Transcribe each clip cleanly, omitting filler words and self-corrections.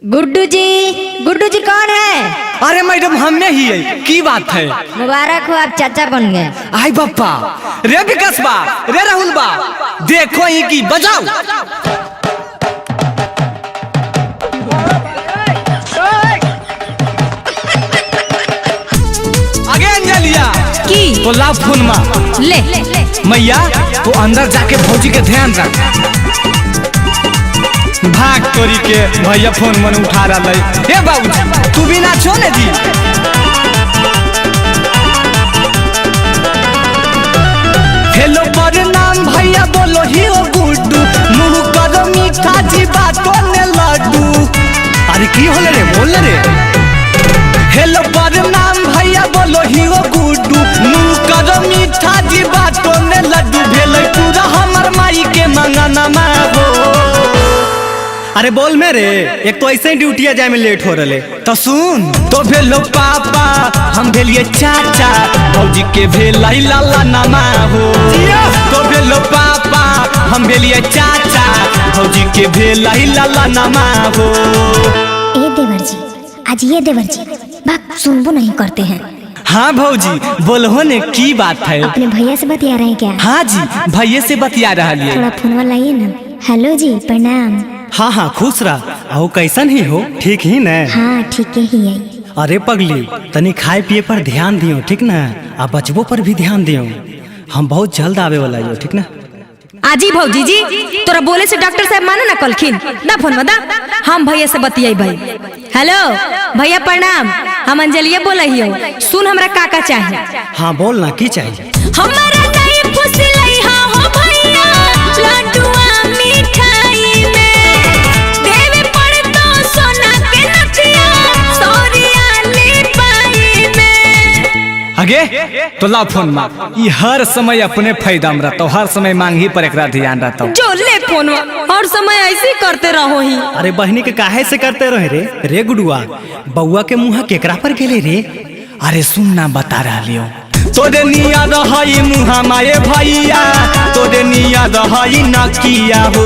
गुड्डू जी कौन है? अरे मैडम हमें ही है। की बात है? मुबारक हो, आप चाचा बन गए। आई बप्पा रे विकास बा रे राहुल बा, देखो ही की बजाओ। आगे अंजलिया की तो ला फोन मा ले मैया तो अंदर जाके भौजी के ध्यान रख। भाग तोरी के भैया फोन मन उठा रहा है। हे बाबू तू भी ना छोने दी। हेलो प्रणाम भैया बोलो ही ओ गुड्डू, मुँह करो मीठा जी बातों ने लड्डू। अरे की होले रे बोल रे। हेलो प्रणाम भैया बोलो ही ओ गुड्डू, मुँह करो मीठा जी बातों ने लड्डू। भेलै पूरा हमर माई के मंगना मागो। अरे बोल मेरे, एक तो ऐसे ही ड्यूटिया जाए में लेट हो रहे। तो सुन तो भेलो पापा हम भेलिए चाचा, भौजी के भेलाई लाला नामा हो। तो भेलो पापा हम भेलिए चाचा, भौजी के भेलाई लाला नामा हो। ए देवर जी, आज ये देवर जी बात सुनबो नहीं करते हैं। हाँ भौजी बोलो ने की बात है? अपने भैया से बतिया रहे हैं क्या? हाँ जी भैया से बतिया रहा है। थोड़ा फोन लाइए ना। हेलो जी प्रणाम। हाँ हाँ खुश रहा। आओ कैसन ही हो? ठीक ही न? हाँ ठीक ही है। अरे पगली तनी खाए पिए पर ध्यान दियो ठीक ना, आ बचबो पर भी ध्यान दियो। हम बहुत जल्द आवे वाला हो ठीक ना। आजी भौजी जी तोरा बोले से डॉक्टर साहब माने ना कलखिन ना फोन में दा। हम भैया से बतियाई भाई। हेलो भैया प्रणाम, हम अंजलिया बोल रही हो। सुन हमरा काका चाहिए। हाँ बोल ना की चाहिए? हमारा नहीं फुसलई हो भैया लड्डुआ मिठाई में देवे पड़ तो सोना के नथिया सोरिया लिपाई में। आगे तो ला फोन मा। ये हर समय अपने फायदा में रहता, हर समय मांगी पर एकरा ध्यान रहता। जो ले फोन हर समय ऐसे ही करते रहो ही। अरे बहनी के काहे से करते रहे रे? रे गुडुआ बउआ के मुँह केकरा पर गेले रे? अरे सुन ना बता रहा लियो। तोरे निया रहई मुहा माए भैया, तोरे निया रहई नकिया हो।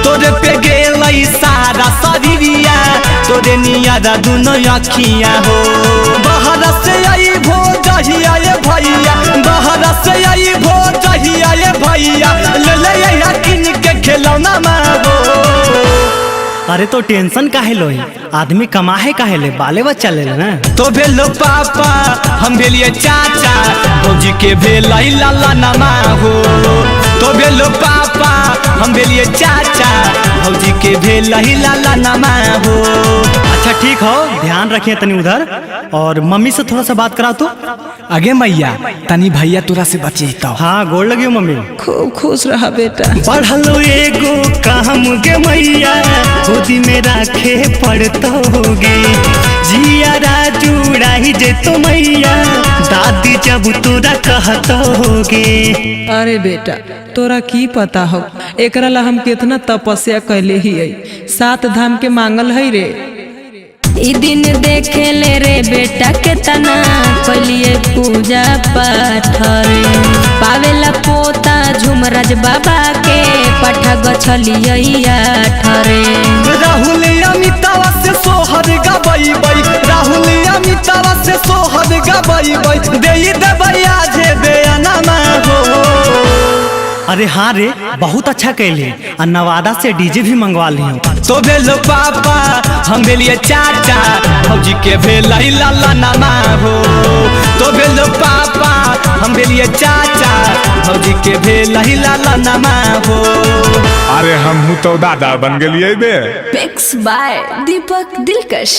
तोरे पे गेलई सारा शरीरिया, तोरे निया दा दुनो अखिया हो। बाहर से आई भो जहिया ये भैया, बाहर से आई भो जहिया ये भैया, ले ले या किन के खिलौना मागो। अरे तो टेंशन काहे लोई? आदमी कमाहे काहे ले, बाले बच्चा ले ना। तो भेलो पापा हम भेलिए चाचा, भौजी के भेलाई लाला नामा हो। तो भेलो पापा हम भेलिए चाचा, भौजी के भेलाई लाला नामा हो। अच्छा ठीक हो, ध्यान रखिए तनी उधर। और मम्मी से थोड़ा सा बात करा तो। आगे मैया तनी भैया तोरा से बचेता। हाँ गोड़ लगियो मम्मी। खूब खुश रहा बेटा। पढ़लो एगो काम गे मैया, गोदी में राखे पड़तो होगे। जिया जुड़ाई जे तो मैया, दादी जब तोरा कहतो होगे। अरे बेटा तोरा की पता हो एकरा ला हम कितना तपस्या कैले ही है। 7 धाम के मांगल है रे। ई दिन देखे ले रे बेटा के तना कलिए पूजा पाठ रे। पावेला पोता झुमराज बाबा के पठा गछलिया ठरे। राहुल अमितावा से सोहर गबई बई, राहुल अमितावा से सोहर गबई बई, देई देबई आजे बेअना हो। अरे हाँ रे बहुत अच्छा कैले। और नवादा से डीजे भी मंगवा लियो। तो भेलो पापा हम भेलिए चाचा, भौजी के भेलाई लाला नामा हो। तो भेलो पापा हम भेलिए चाचा, भौजी के भेलाई लाला नामा हो। अरे हम तो दादा बन गए बे। पिक्स बाय दीपक दिलकश।